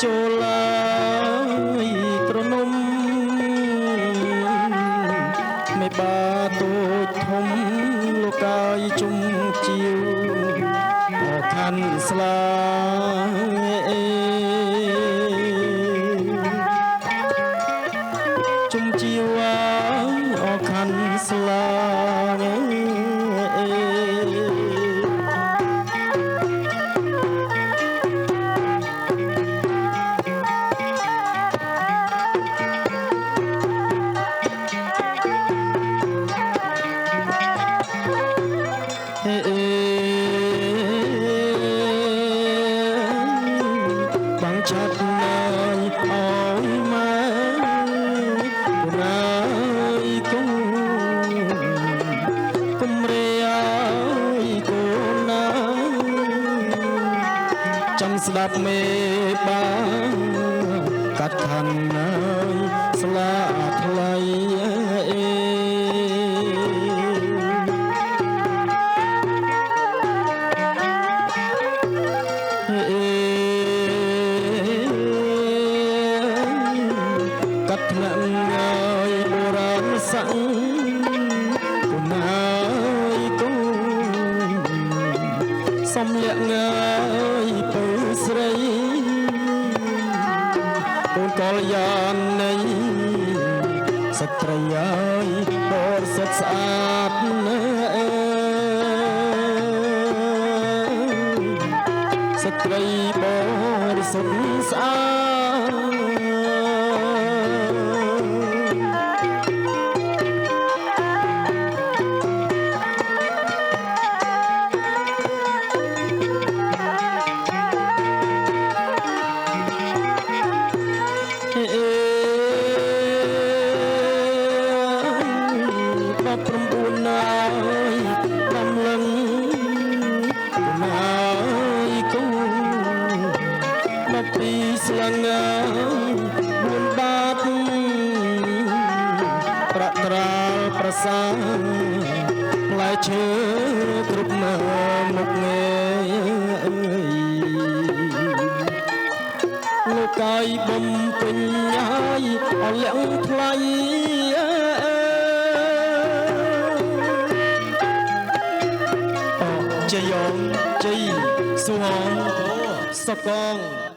ចូលឡើយត្រនំមេបាតូចធំលោកកាយជុំជាវអខាន់ស្លាជុំជាវអខាន់ស្លាបាំងឆាត់ណាយអើយម៉ែណាយកុំរេអើយកូនណាចាំស្ដាប់មេបាកាត់ខណ្ឌណាយស្លាថ្លៃកាត់ថ្នាក់ងាយបុរាណស័ក្តិគូណាយកូនសំលាក់ងាយពើស្រីកូនកលយាននៃស្ត្រីហើយបរិសុទ្ធស្អាតស្ត្រីបរិសុទ្ធស្អាត9ណាយដំលឹងណាយកូន12ស្លឹង4បាតប្រាក់ត្រាលប្រសាផ្លែឈើគ្រប់មុខងារលោកកាយបំពេញហើយអលៀងថ្លៃជ័យយងជ័យសុហងសកង